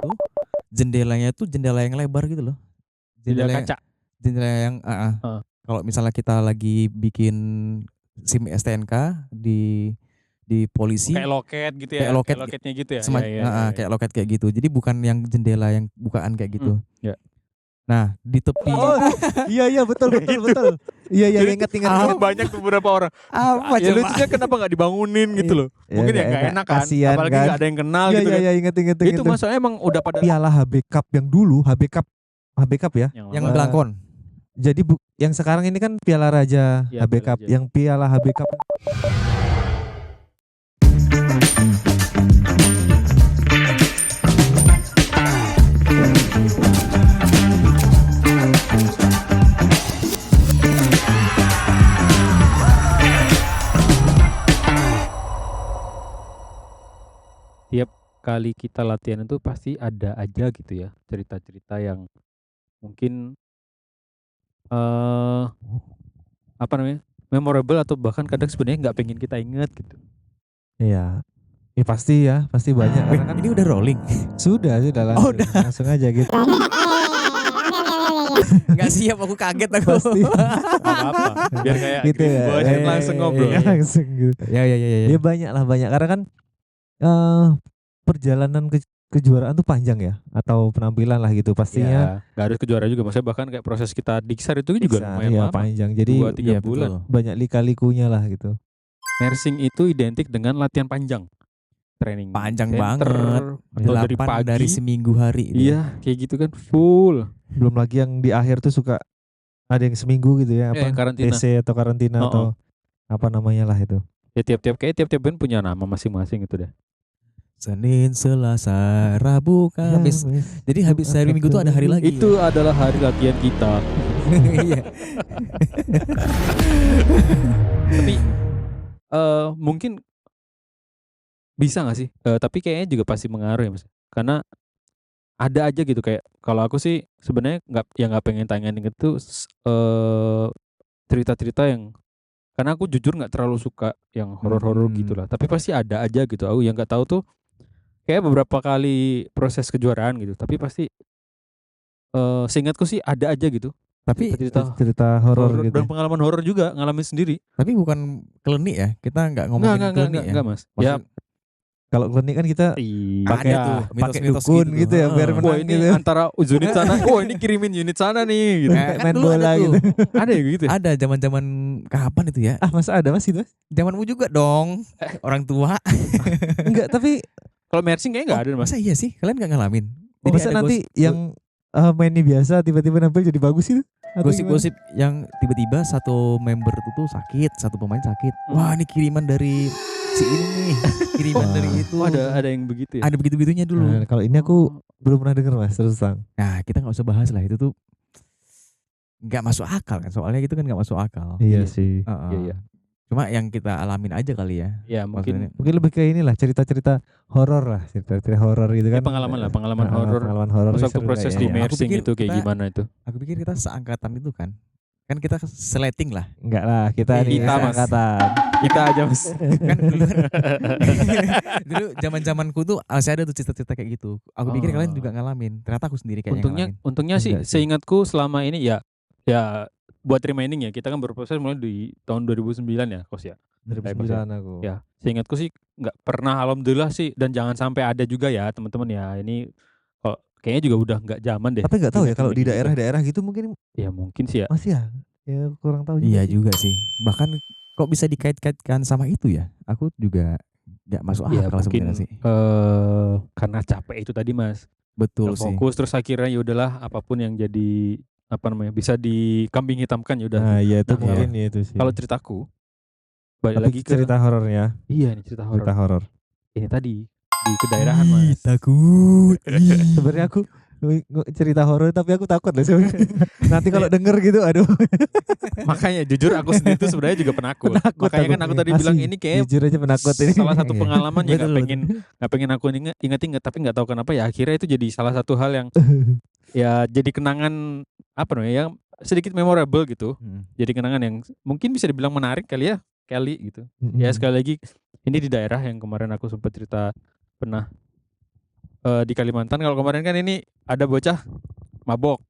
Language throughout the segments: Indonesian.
itu jendelanya tuh jendela yang lebar gitu loh. Jendela Jendela kaca. jendela yang Heeh. kalau misalnya kita lagi bikin SIM STNK di polisi Kayak loket gitu ya. kayak loket Kayak loketnya gitu ya. kayak loket kayak gitu. Jadi bukan yang jendela yang bukaan kayak gitu. Ya. Nah, di tepi Oh, iya betul. Iya Jadi ingat. banyak beberapa orang. apa Ya coba? lucunya kenapa nggak dibangunin gitu loh. Ya, Mungkin ya nggak nggak enak, enak kan. kasihan Apalagi kan. nggak ada yang kenal Iya gitu kan. ingat. Itu masalahnya emang udah pada Piala HB Cup yang dulu, HB Cup ya. Yang belangkon. Jadi yang sekarang ini kan Piala Raja Iya, HB Piala Cup. Raja. Yang Piala HB Cup tiap kali kita latihan itu pasti ada aja gitu ya cerita-cerita yang mungkin apa namanya memorable atau bahkan kadang sebenarnya nggak pengen kita ingat gitu. Iya. Ya pasti banyak karena kan Ini udah rolling. sudah Oh, langsung, langsung aja gitu. Nggak siap, aku kaget aku. Pasti. Apa biar kayak Gitu ya. Boys Eh, langsung ngobrol. iya. Langsung gitu. Ya. Ya banyak karena kan perjalanan kejuaraan tuh panjang ya, atau penampilan lah gitu pastinya. Ya, nggak harus ke juara juga, maksudnya bahkan kayak proses kita diksar itu juga Bisa, lumayan iya, lama, panjang. Jadi 2-3 iya, bulan. betul. banyak lika-likunya lah gitu. Nursing itu identik dengan latihan panjang, training Panjang center, banget. atau dari 8 pagi, dari seminggu hari. iya kayak gitu kan full. Belum lagi yang di akhir tuh suka ada yang seminggu gitu ya, apa Yang karantina. TC atau karantina Oh, atau apa namanya lah itu. Ya tiap band punya nama masing-masing itu deh. Senin, Selasa, Rabu, Kamis. Jadi habis hari Minggu tuh ada hari lagi. Itu adalah hari latihan kita. Iya. Tapi mungkin bisa nggak sih? Tapi kayaknya juga pasti mengaruh ya mas. Karena ada aja gitu kayak kalau aku sih sebenarnya nggak pengen tanyain itu cerita-cerita yang karena aku jujur nggak terlalu suka yang horor-horor gitulah. Tapi pasti ada aja gitu. Aku yang nggak tahu tuh kayak beberapa kali proses kejuaraan gitu. Tapi pasti seingatku sih ada aja gitu. Tapi cerita horor gitu. Dan pengalaman horor juga ngalamin sendiri. Tapi bukan klinik ya. Kita nggak ngomongin klinik ya. Enggak mas. Maksud, Kalau klinik kan kita pakai ada tuh pakai mitos-mitos dukun gitu ya, biar wah menang ini gitu. antara unit sana, ini kirimin unit sana nih gitu. Kayak main dulu bola ada tuh. gitu. Ada ya gitu. Ada zaman-zaman kapan itu ya? Masa ada mas itu? Zamanmu juga dong. Orang tua. Enggak, tapi Kalau mersing kayaknya enggak ada mas. Masa iya sih? Kalian nggak ngalamin? Jadi masa ada nanti yang mainnya biasa tiba-tiba nampil jadi bagus itu? Atau gosip-gosip yang tiba-tiba satu member itu tuh sakit, satu pemain sakit. Wah, ini kiriman dari si ini nih, kiriman dari itu. Oh, ada yang begitu ya. Ada begitu-begitunya dulu. Nah, kalau ini aku belum pernah dengar mas, terus terang. Nah, kita nggak usah bahas lah, itu tuh nggak masuk akal kan, soalnya itu kan nggak masuk akal. Iya sih. Iya. Cuma yang kita alamin aja kali ya. Ya mungkin lebih ke inilah cerita-cerita horor lah, cerita-cerita horor gitu kan. pengalaman horor. Pengalaman horor. Pas waktu proses di ya. mersing itu kayak gimana itu? Aku pikir kita seangkatan itu kan kita seleting lah. Enggak lah, kita nih Kita, Mas. angkatan. Kita aja mas. Kan dulu zaman-zamanku tuh masih ada tuh cerita-cerita kayak gitu. Aku pikir kalian juga ngalamin. Ternyata aku sendiri kayaknya Untungnya sih seingatku selama ini ya buat remaining ya, kita kan berproses mulai di tahun 2009 ya Kos ya. 2009 aku. Ya, seingatku sih nggak pernah, alhamdulillah sih, dan jangan sampai ada juga ya teman-teman ya. Ini kok kayaknya juga udah nggak zaman deh. Tapi nggak tahu ya kalau di daerah-daerah gitu mungkin. Ya mungkin sih ya. Masih ya. Ya kurang tahu juga. Iya juga sih. Bahkan kok bisa dikait-kaitkan sama itu ya? Aku juga nggak masuk akal sebenarnya sih. Karena capek itu tadi mas. Betul sih. Fokus terus akhirnya ya udahlah apapun yang jadi bisa dikambing hitamkan ya udah. Nah, iya itu mungkin ya itu sih. Kalau ceritaku balik lagi ke cerita horornya. Iya, ini cerita horor. Cerita horor. Ini tadi di kedaerahan mas. Takut. Sebenarnya aku cerita horor tapi aku takut lah sebenarnya. Nanti kalau denger gitu aduh. Makanya jujur aku sendiri tuh sebenarnya juga penakut. Makanya kan aku tadi bilang ini kayak jujur aja penakut ini. Salah satu pengalaman yang Betul. nggak pengen aku ingat-ingat, tapi nggak tahu kenapa ya akhirnya itu jadi salah satu hal yang ya jadi kenangan apa namanya yang sedikit memorable gitu. Jadi kenangan yang mungkin bisa dibilang menarik kali gitu. Ya sekali lagi ini di daerah yang kemarin aku sempat cerita pernah di Kalimantan. Kalau kemarin kan ini ada bocah mabok.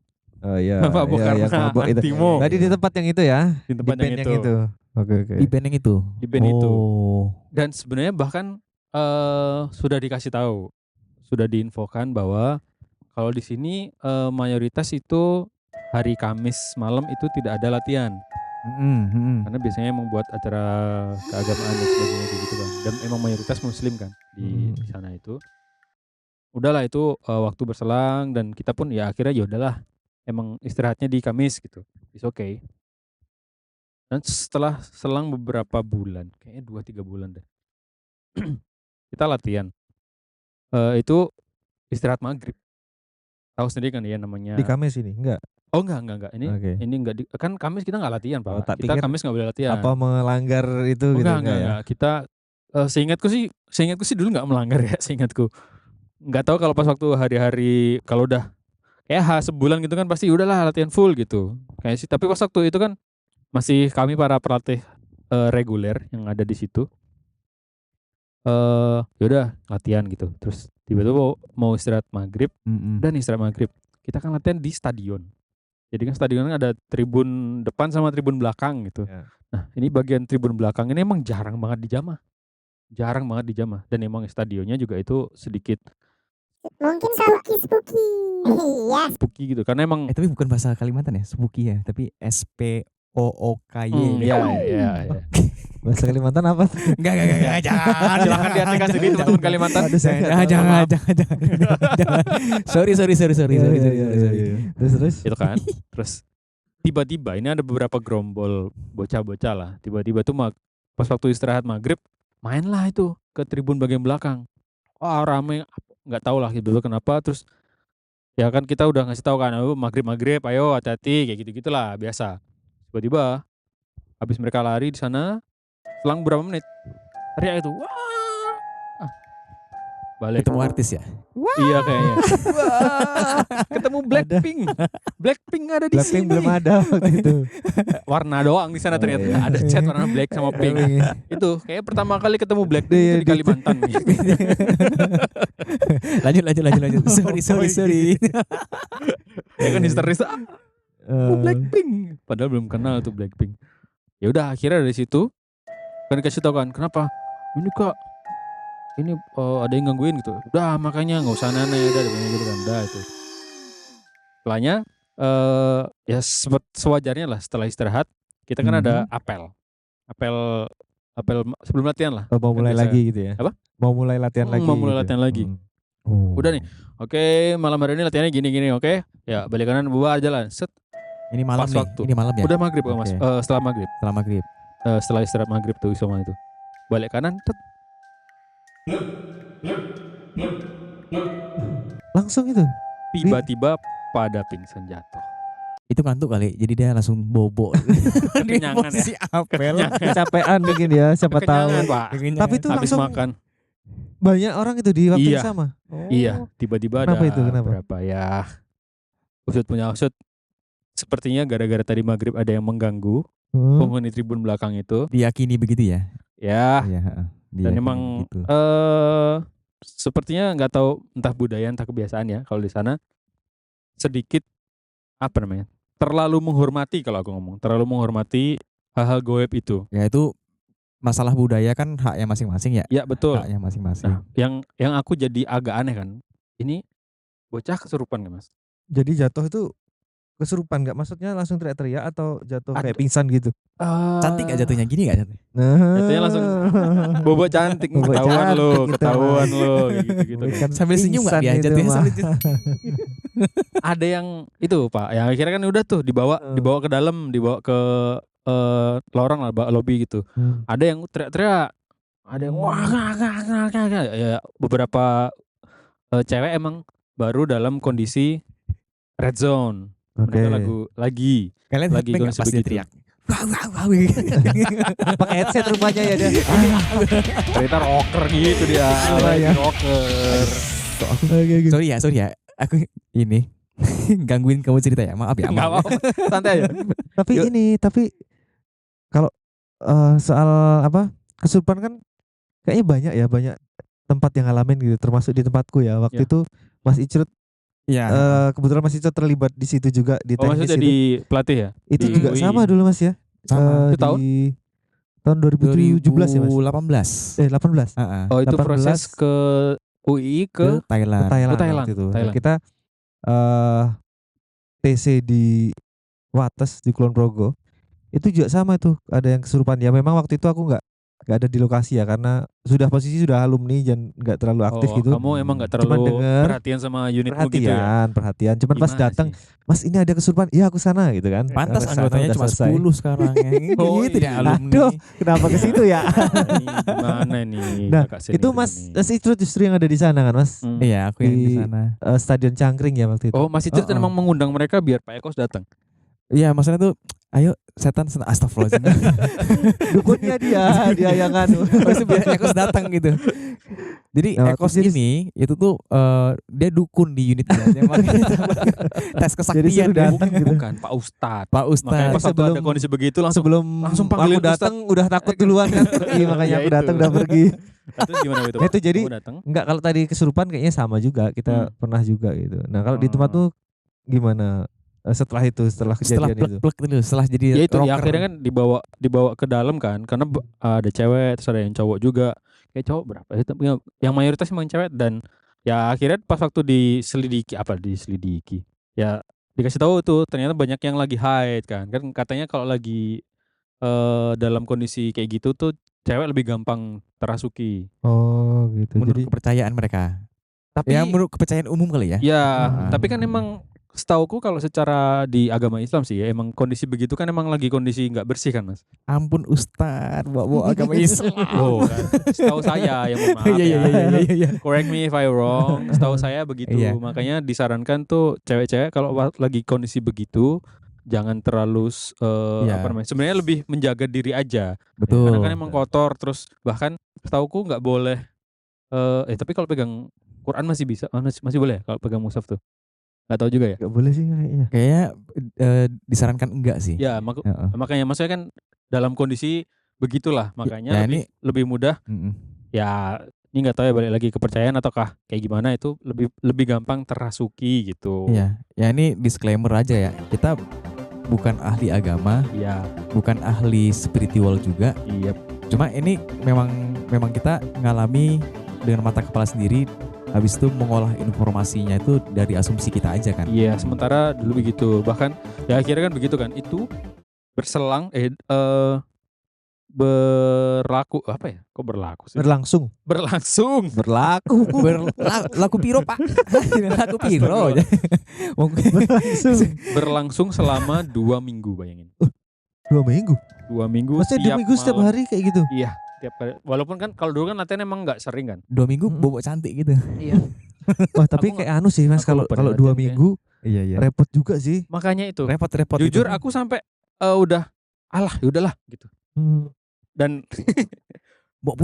Oh iya. Mabok Iya, yang karena mabok itu. antimo. Tadi di tempat yang itu ya. Di tempat band yang itu. Oke oke. Di band yang itu. Di band itu. Oh. Dan sebenarnya bahkan sudah dikasih tahu, sudah diinfokan bahwa kalau di sini mayoritas itu hari Kamis malam itu tidak ada latihan. Karena biasanya emang buat acara keagamaan dan sebagainya gitu kan. Dan emang mayoritas muslim kan di sana itu. Udahlah itu waktu berselang dan kita pun ya akhirnya ya udahlah emang istirahatnya di Kamis gitu. It's okay. Dan setelah selang beberapa bulan, kayaknya 2-3 bulan deh. Kita latihan. Itu istirahat maghrib. Tahu sendiri kan ya namanya. Di Kamis ini enggak? Oh enggak. Oke. Ini enggak kan Kamis kita enggak latihan, Pak. Oh, tak Kita pikir Kamis enggak boleh latihan. Apa melanggar itu gitu enggak, ya? Kita seingatku sih dulu enggak melanggar ya, seingatku. Enggak tahu kalau pas waktu hari-hari kalau udah kayak sebulan gitu kan pasti udahlah latihan full gitu. Kayak sih, tapi pas waktu itu kan masih kami para pelatih reguler yang ada di situ. Yaudah latihan gitu. Terus tiba-tiba mau istirahat maghrib dan istirahat maghrib. Kita kan latihan di stadion. Jadi kan stadion kan ada tribun depan sama tribun belakang gitu. Ya. Nah ini bagian tribun belakang ini emang jarang banget dijamah. Dan emang stadionnya juga itu sedikit Mungkin spooky. Iya. spooky gitu. Karena emang Tapi bukan bahasa Kalimantan ya, spooky ya, tapi SPOOKY. Iya. Bahasa Kalimantan apa? Enggak, jangan. Silakan diartikan sendiri teman-teman Kalimantan. Aduh, saya nggak tahu. Jangan. Sorry. Iya. Terus. Itu kan. Terus tiba-tiba ini ada beberapa gerombol bocah-bocah lah. Tiba-tiba tuh pas waktu istirahat maghrib mainlah itu ke tribun bagian belakang. Wah rame, nggak tahu lah gitu kenapa. Terus ya kan kita udah ngasih tahu kan, maghrib ayo hati-hati kayak gitu-gitulah biasa. Tiba-tiba habis mereka lari di sana, selang berapa menit teriak itu, wah, balik. Ketemu artis ya? Iya kayaknya. Wah, ketemu Blackpink ada di Blackpink sini. belum ada waktu itu. Warna doang di sana ternyata. iya. Ada cat warna black sama pink. Itu kayak pertama kali ketemu Blackpink Iya, itu di Kalimantan. Lanjut. Sorry. Ya kan histeris. Blackpink. Padahal belum kenal tuh Blackpink. Ya udah akhirnya dari situ kan dikasih tahu kan kenapa? Ini Kak, ini ada yang gangguin gitu. Udah makanya nggak usah aneh udah gitu kan. Udah itu. Setelahnya ya sewajarnya lah setelah istirahat kita kan ada apel sebelum latihan lah. Oh, mau Kan mulai biasa. lagi gitu ya? Apa? Mau mulai latihan lagi. Mau mulai gitu. latihan lagi. Udah nih. Oke, malam hari ini latihannya gini, oke? Ya, balik kanan bubar jalan. Set. Ini malam Pas nih. waktu. Ini malam ya? Udah maghrib Mas. Oke. Setelah maghrib. Setelah maghrib. Setelah istirahat maghrib tuh Isoma itu. Balik kanan, tet. Langsung itu. Tiba-tiba pada pingsan jatuh. Itu ngantuk kali, jadi dia langsung bobo. Kekenyangan ya. Si apel. Kecapean mungkin ya, siapa tahu. Kekenyangan, Pak. Tapi itu Habis langsung makan. banyak orang itu di waktu Iya. yang sama. Oh. Iya, tiba-tiba ada Kenapa itu? Kenapa? berapa ya? Usut punya usut. Sepertinya gara-gara tadi maghrib ada yang mengganggu penghuni tribun belakang itu. Diyakini begitu ya? Ya, Iya, heeh. dan Diyakini emang begitu. sepertinya nggak tahu entah budaya entah kebiasaan ya kalau di sana sedikit apa namanya? Terlalu menghormati kalau aku ngomong, terlalu menghormati hal-hal goib itu. Ya itu masalah budaya kan haknya masing-masing ya. Ya betul. Haknya masing-masing. Nah, yang aku jadi agak aneh kan. Ini bocah kesurupan kan, Mas? Jadi jatuh itu kesurupan nggak? Maksudnya langsung teriak-teriak atau jatuh kayak Ada. pingsan gitu? Cantik gak jatuhnya? Gini gak jatuhnya? Nah. Jatuhnya langsung bobo cantik, Bobo ketahuan cantik lo, gitu, ketahuan Mas. lo gitu-gitu kan. Bukan Sambil senyum gak pingsan dia? itu, Jatuhnya mah. sambil Ada yang itu Pak, yang akhirnya kan udah tuh dibawa ke dalam, dibawa ke lorong lah, lobby gitu. Ada yang teriak-teriak, ada yang wah ya beberapa cewek emang baru dalam kondisi red zone. Oke. Mereka lagi Kalian lagi headbang gak kondisi pas dia begitu. teriak? Wah, gitu. Pakai headset rupanya ya dia. Ternyata rocker gitu dia, ya. rocker. Sorry ya. Aku ini gangguin kamu cerita ya. Maaf ya. Enggak apa-apa, santai aja. Tapi kalau soal apa kesurupan kan kayaknya banyak tempat yang ngalamin gitu, termasuk di tempatku ya. Waktu Ya. itu Mas Icrut Iya. kebetulan Mas Icrut terlibat di situ juga di Oh, teknis maksudnya itu. di pelatih ya? Itu di juga UI. sama dulu Mas ya. Sama. Itu tahun? Di tahun 2017 ya Mas. 2018. 18 Heeh. Oh, itu 18 proses ke UI Ke ke Thailand. Thailand, Thailand, waktu itu. Nah, Thailand. kita TC di Wates di Kulon Progo. Itu juga sama tuh, ada yang kesurupan. Ya memang waktu itu aku nggak ada di lokasi ya karena posisi sudah alumni dan nggak terlalu aktif Oh, gitu. kamu emang gak Cuman terlalu denger, perhatian sama unitmu gitu ya? Perhatian. Cuman pas Gimana datang, sih? Mas ini ada kesurupan. Iya aku sana gitu kan. Pantas Karena kesana anggotanya udah cuma selesai. 10 sekarang. Oh, Gitu iya. ya alumni. Aduh, kenapa ke situ ya? Ini gimana nih? Nah, kakak itu senior Mas ini? itu justru yang ada di sana kan Mas. Hmm. Iya, aku yang di Di- sana. Stadion Cangkring ya waktu itu. Oh, Mas Icrut Oh, oh. emang mengundang mereka biar Pak Ekos datang. Iya, maksudnya tuh ayo setan astagfirullahaladzim. Dukunnya dia yang anu. Maksudnya biar Ekos datang gitu. Jadi Nah, Ekos jadi- ini itu tuh dia dukun di unitnya. Dia makanya tes Jadi kesaktian suruh dia. datang gitu. Bukan Pak Ustadz. Pak Makanya Ustadz. pas waktu sebelum- ada kondisi begitu langsung Sebelum langsung panggilin aku datang udah takut duluan kan pergi, makanya Ya aku itu. datang udah pergi. Terus gimana itu? Nah, itu jadi Kamu datang? enggak, kalau tadi kesurupan kayaknya sama juga, kita pernah juga gitu. Nah, kalau di tempat tuh gimana setelah Setelah kejadian itu? plek-plek dulu, setelah jadi Ya itu ya, rocker. akhirnya kan dibawa ke dalam kan karena ada cewek terus ada yang cowok juga. Kayak cowok berapa sih? Tapi yang mayoritas emang cewek dan ya akhirnya pas waktu diselidiki ya dikasih tahu tuh ternyata banyak yang lagi haid kan katanya kalau lagi dalam kondisi kayak gitu tuh cewek lebih gampang terasuki. Oh, gitu. menurut Jadi kepercayaan mereka. Tapi Ya menurut kepercayaan umum kali ya. ya, Hmm. tapi kan emang setauku kalau secara di agama Islam sih ya emang kondisi begitu kan emang lagi kondisi nggak bersih kan Mas. Ampun Ustadz, bawa agama Islam. Oh, kan. Setahu saya ya mohon maaf Iya iya ya. iya iya. Correct me if I wrong. Setahu saya begitu. Iya. Makanya disarankan tuh cewek-cewek kalau lagi kondisi begitu jangan terlalu Iya. apa namanya? Sebenarnya lebih menjaga diri aja. Betul. Karena kan emang kotor terus bahkan setauku nggak boleh tapi kalau pegang Quran masih bisa. Masih boleh ya kalau pegang mushaf tuh. Nggak tahu juga ya. enggak boleh sih kayaknya. Kayaknya disarankan enggak sih. Ya, Heeh. makanya maksudnya kan dalam kondisi begitulah makanya Ya, lebih mudah Mm-mm. ya ini nggak tahu ya balik lagi kepercayaan ataukah kayak gimana itu lebih gampang terasuki gitu. Iya, ya ini disclaimer aja ya. Kita bukan ahli agama, Iya, bukan ahli spiritual juga. iya. Cuma ini memang kita ngalami dengan mata kepala sendiri. Habis itu mengolah informasinya itu dari asumsi kita aja kan. Iya, sementara dulu begitu. Bahkan ya akhirnya kan begitu kan. Itu berselang berlaku apa ya? Kok berlaku sih? Berlangsung. Berlangsung. Berlaku. Laku piro pak? Laku piro aja. Mungkin Berlangsung. Berlangsung selama 2 minggu bayangin. 2 minggu. 2 minggu. Maksudnya 2 minggu setiap malam. hari kayak gitu. Iya, tiap hari. Walaupun kan kalau dulu kan latihan emang nggak sering kan. 2 minggu Mm-mm. bobo cantik gitu. Iya. Wah, tapi Aku kayak anu sih Mas, aku kalau lupa kalau deh 2 latihan minggu Iya iya. repot juga sih. Makanya itu. Repot-repot. Jujur gitu. aku sampai udah alah yaudahlah gitu. Dan bawa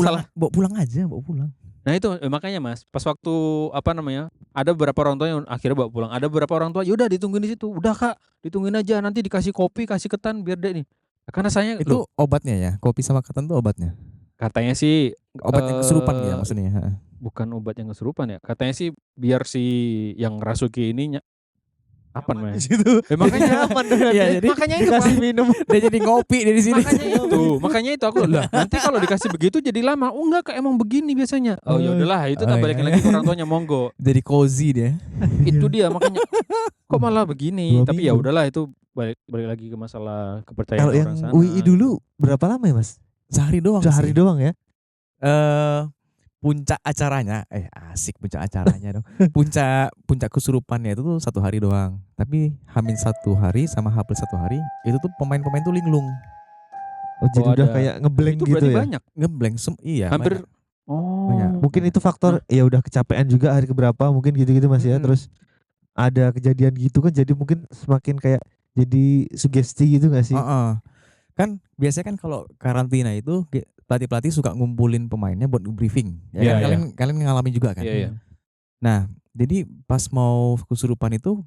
pulang aja, bawa pulang. nah itu makanya Mas, pas waktu apa namanya? Ada beberapa orang tua yang akhirnya bawa pulang. Ada beberapa orang tua, yaudah ditungguin di situ. Udah Kak, ditungguin aja nanti dikasih kopi, kasih ketan biar deh nih. Karena saya Itu obatnya ya, kopi sama ketan tuh obatnya. katanya sih Obat yang kesurupan ya maksudnya. Heeh. bukan obat yang kesurupan ya. Katanya sih biar si yang rasuki ini apa namanya? Situ. Makanya Iya, jadi makanya itu Dikasih Pak. minum. dia jadi ngopi dari sini. Makanya itu aku lah. Nanti kalau dikasih begitu jadi lama. Oh enggak, emang begini biasanya. Oh ya udahlah, itu tak Oh, balikin iya. lagi ke orang tuanya monggo. Jadi cozy dia. Itu dia makanya kok malah begini. 2 Tapi ya minggu. udahlah itu balik lagi ke masalah kepercayaan Kalau yang orang sana. UI dulu berapa lama ya Mas? Sehari doang. Sehari sih. doang ya? Puncak acaranya, asik puncak acaranya dong. Puncak kesurupannya itu tuh 1 hari doang. Tapi Hamin 1 hari sama Hapil 1 hari itu tuh pemain-pemain tuh linglung, Oh, jadi Oh, udah ada. kayak ngeblank Itu gitu berarti ya. banyak. ngeblank iya. Hampir banyak. oh. Mungkin itu faktor ya udah kecapean juga hari keberapa mungkin gitu-gitu Mas ya. Mm-mm. Terus ada kejadian gitu kan, jadi mungkin semakin kayak jadi sugesti gitu gak sih? Heeh. Kan biasanya kan kalau karantina itu pelatih-pelatih suka ngumpulin pemainnya buat briefing. Ya Iya, kan? iya. Kalian ngalamin juga kan? Iya, iya. Nah, jadi pas mau kesurupan itu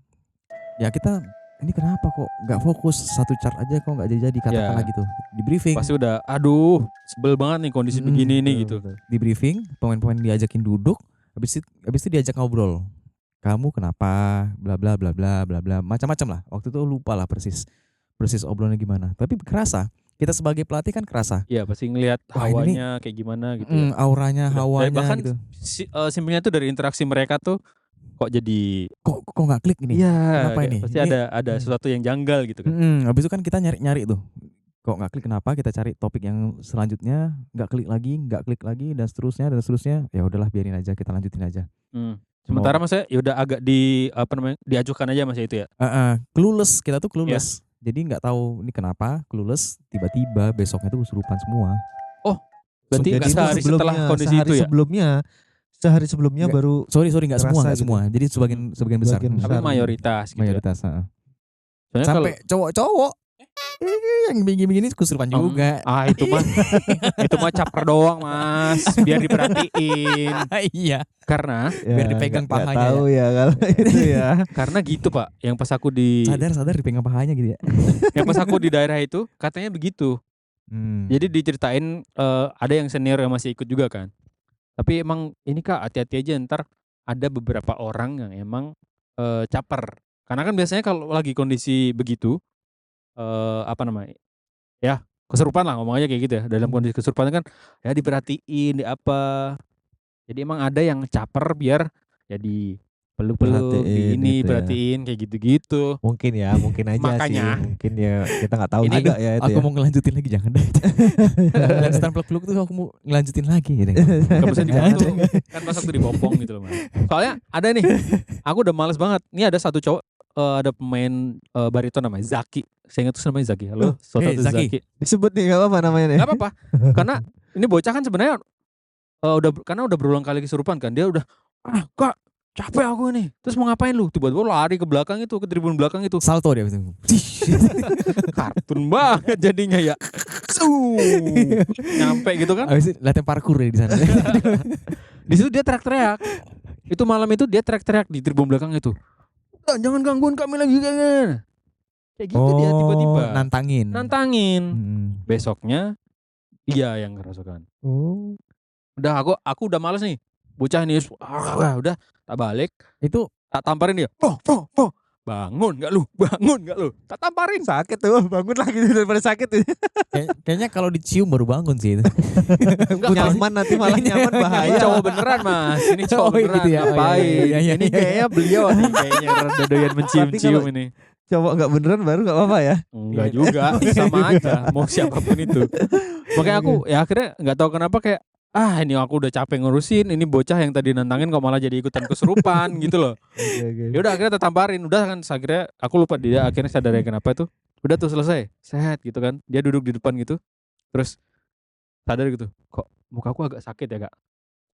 ya kita ini kenapa kok nggak fokus satu chart aja kok nggak jadi katakanlah Ya. gitu. Di briefing, Pasti udah aduh sebel banget nih kondisi begini nih gitu. di briefing pemain-pemain diajakin duduk, habis itu diajak ngobrol. Kamu kenapa? Bla bla bla bla bla bla, macam-macam lah. Waktu itu lupa lah persis obrolannya gimana. Tapi kerasa, kita sebagai pelatih kan kerasa. Iya pasti ngelihat Wah, ini hawanya kayak gimana gitu ya. Auranya, Udah, hawanya bahkan gitu. simpelnya tuh dari interaksi mereka tuh kok jadi Kok nggak klik ini? iya Kenapa kayak ini? pasti Ini- ada sesuatu yang janggal gitu kan. Habis itu kan kita nyari tuh. Kok nggak klik kenapa? Kita cari topik yang selanjutnya, nggak klik lagi dan seterusnya. Ya udahlah biarin aja, kita lanjutin aja. Sementara maksudnya ya udah agak diajukan aja Mas ya itu ya. Clueless, kita tuh clueless. Jadi nggak tahu ini kenapa clueless, tiba-tiba besoknya tuh kesurupan semua. Berarti Jadi nggak sehari setelah kondisi itu ya. Sehari sebelumnya Nggak, baru Sorry nggak semua, Kerasa nggak gitu. semua. Jadi sebagian besar. Sebagian Tapi besar. mayoritas gitu ya. Mayoritas. Soalnya Sampai cowok-cowok yang begini kesurupan juga. itu mah caper doang Mas, biar diperhatiin. Iya. Karena biar dipegang nggak pahanya tahu ya kalau itu ya. karena gitu Pak, yang pas aku di Sadar dipegang pahanya gitu ya. yang pas aku di daerah itu katanya begitu. Jadi diceritain ada yang senior yang masih ikut juga kan. Tapi emang ini Kak hati-hati aja ntar ada beberapa orang yang emang caper. Karena kan biasanya kalau lagi kondisi begitu apa namanya? Ya, kesurupan lah ngomong aja kayak gitu ya. Dalam kondisi kesurupan kan ya diperhatiin, di apa. Jadi emang ada yang caper biar ya peluk-peluk, di Perhatiin ini gitu ya. perhatiin kayak gitu-gitu. Mungkin aja Makanya. sih. Mungkin ya kita nggak tahu Ini juga ya itu aku ya. mau ngelanjutin lagi jangan deh. Dan setelah peluk-peluk tuh aku mau ngelanjutin lagi gitu. Gak bisa Jangan. dibantu kan pas waktu dibopong gitu loh Mas. Soalnya ada nih, aku udah males banget. Ini ada satu cowok, ada pemain bariton namanya Zaki. Saya ingat tuh namanya Zaki. Halo, Hey, Zaki. Zaki. Disebut nih nggak apa namanya nih. Gak apa-apa, karena ini bocah kan sebenarnya karena udah berulang kali kesurupan kan. Dia udah Kak capek aku ini. Terus mau ngapain lu? Tiba-tiba lari ke belakang itu, ke tribun belakang itu. Salto dia itu. Kartun banget jadinya ya. Nyampe gitu kan. Habis itu latihan parkour ya di sana. Di situ dia teriak-teriak. Itu malam itu dia teriak-teriak di tribun belakang itu. Jangan gangguin kami lagi kan. Kayak gitu dia tiba-tiba nantangin. nantangin. Besoknya dia yang kerasukan. Oh. Udah aku udah males nih. Bocah ini udah tak balik, Itu tak tamparin dia. Bangun gak lu? Tak tamparin. Sakit tuh, bangun lagi daripada sakit. kayaknya kalau dicium baru bangun sih itu. Nyaman nanti malah nyaman Ini bahaya. cowok beneran Mas. Ini cowok Oh, beneran. gitu ya. Oh, Ngapain? iya. Ini kayaknya beliau nih kayaknya rada doyan mencium-cium kalau- ini. Cowok nggak beneran baru nggak apa-apa ya. Enggak juga, sama aja. Mau siapapun itu. Makanya aku ya akhirnya nggak tahu kenapa kayak ini aku udah capek ngurusin, ini bocah yang tadi nantangin kok malah jadi ikutan kesurupan gitu loh. Ya udah akhirnya tertamparin, udah kan akhirnya aku lupa dia akhirnya sadar kenapa itu. Udah tuh selesai, sehat gitu kan. Dia duduk di depan gitu. Terus sadar gitu, kok muka aku agak sakit ya Kak?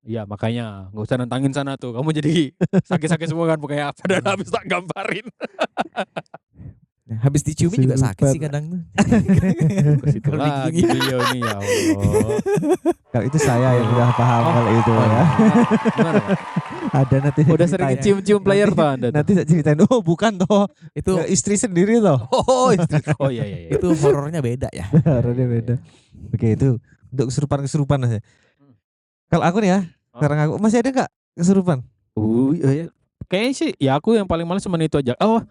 Iya makanya nggak usah nantangin sana tuh, kamu jadi sakit-sakit semua kan pokoknya. Padahal habis tak gambarin. Habis diciumin juga sakit sih Kesurupan. kadang tuh. Ke situ Kalau lagi digigit. beliau nih ya Allah. Kalau itu saya yang udah paham kalau itu ya. Gimana Pak? Ada nanti. Udah sering ceritain. cium-cium player Pak Anda tuh? Nanti saya ceritain. Oh bukan toh. Itu Ya, istri sendiri toh. Oh, iya. itu horornya beda ya. Harusnya beda. Oke itu untuk kesurupan aja. Kalau aku nih ya, sekarang aku masih ada nggak kesurupan? Iya. Kayaknya sih ya aku yang paling males cuma itu aja. Oh,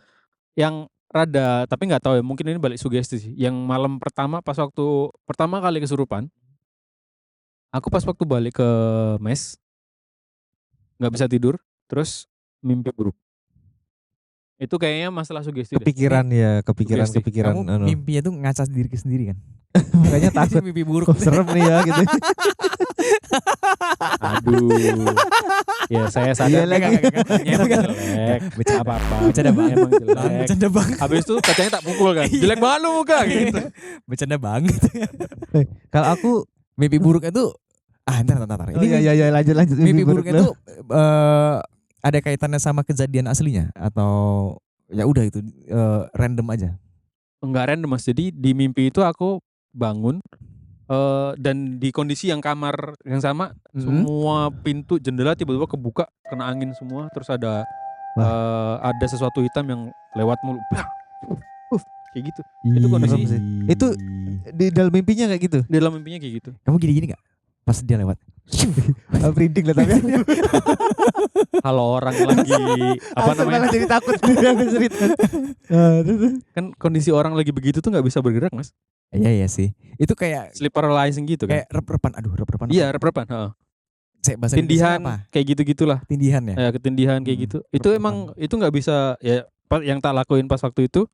yang rada tapi nggak tahu ya, mungkin ini balik sugesti sih. Yang malam pertama pas waktu pertama kali kesurupan, aku pas waktu balik ke mes nggak bisa tidur, terus mimpi buruk. Itu kayaknya masalah sugesti deh. Kepikiran ya, Sugesti. kepikiran. Kamu mimpinya tuh ngacas diri sendiri kan. Makanya takut. Mimpi buruk. Kok serem nih ya gitu. Aduh. Ya saya sadar Iya lagi. katanya emang jelek. Apa-apa. Bercanda banget. Emang jelek. Bercanda banget. Habis itu kacanya tak pukul kan. Jelek banget lu muka gitu. Bercanda banget. Kalau aku Mimpi buruk itu entar. oh, iya lanjut Mimpi buruk dulu. itu ada kaitannya sama kejadian aslinya atau ya udah itu random aja. Enggak random Mas. Jadi di mimpi itu aku bangun dan di kondisi yang kamar yang sama, semua pintu jendela tiba-tiba kebuka, kena angin semua, terus ada sesuatu hitam yang lewat mulu. kayak gitu. Itu kondisi Serem sih. Itu di dalam mimpinya kayak gitu. di dalam mimpinya kayak gitu. Kamu gini-gini gak? Pas dia lewat. Printing lah tapi. Kalau orang lagi apa Langsung namanya? malah jadi takut dia cerita. Kan kondisi orang lagi begitu tuh nggak bisa bergerak, Mas. Iya sih. Itu kayak Sleep paralyzing gitu kan. kayak rep-repan. Aduh, rep-repan. Iya, rep-repan, heeh. Bahasa Indonesia Tindihan apa? kayak gitu-gitulah. Tindihan ya? Ya, ketindihan kayak Hmm, gitu. Itu rep-repan. emang itu nggak bisa ya yang tak lakuin pas waktu itu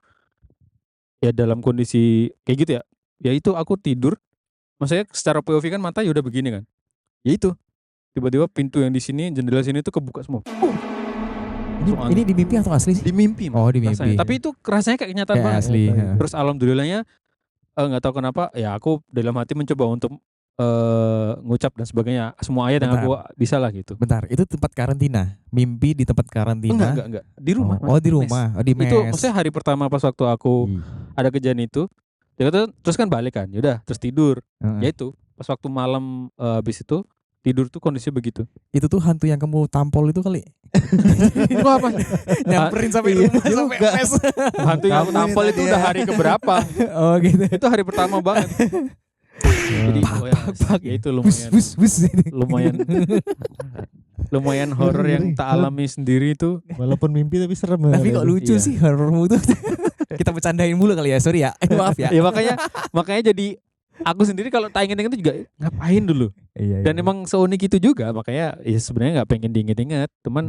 ya dalam kondisi kayak gitu ya. Ya itu aku tidur. Maksudnya secara POV kan mata ya udah begini kan. Ya itu. Tiba-tiba pintu yang di sini, jendela sini tuh kebuka semua. Ini di mimpi atau asli sih? Di mimpi. Oh, di mimpi. Rasanya. Tapi itu rasanya kayak kenyataan Kayak banget. asli. heeh. Terus alhamdulillahnya nggak tahu kenapa ya aku dalam hati mencoba untuk ngucap dan sebagainya semua ayat yang aku bisa lah gitu. Bentar, itu tempat karantina. Mimpi di tempat karantina. Enggak. Di rumah. Oh, di Mes. rumah. Oh, di mes. Itu maksudnya hari pertama pas waktu aku ada kejadian itu. Ya terus kan balik kan. Yaudah terus tidur. Heeh. Ya itu pas waktu malam habis itu tidur tuh kondisinya begitu. Itu tuh hantu yang kamu tampol itu kali. Wah, apa? Nyamperin sampai Iya rumah sampai juga. mes. Hantu yang aku Kamu tampol ini itu tadi udah ya. hari keberapa? Oh, gitu. Itu hari pertama banget. Jadi oh ya itu lumayan horor yang tak alami sendiri itu. Walaupun mimpi tapi serem. Tapi kok lucu Iya. sih horormu tuh. Kita bercandain mulu kali ya. Sorry ya. Maaf ya. Ya makanya jadi aku sendiri kalau tak inget-inget itu juga ngapain dulu. Iya. Dan emang seunik itu juga makanya ya sebenarnya nggak pengen diinget-inget. Cuman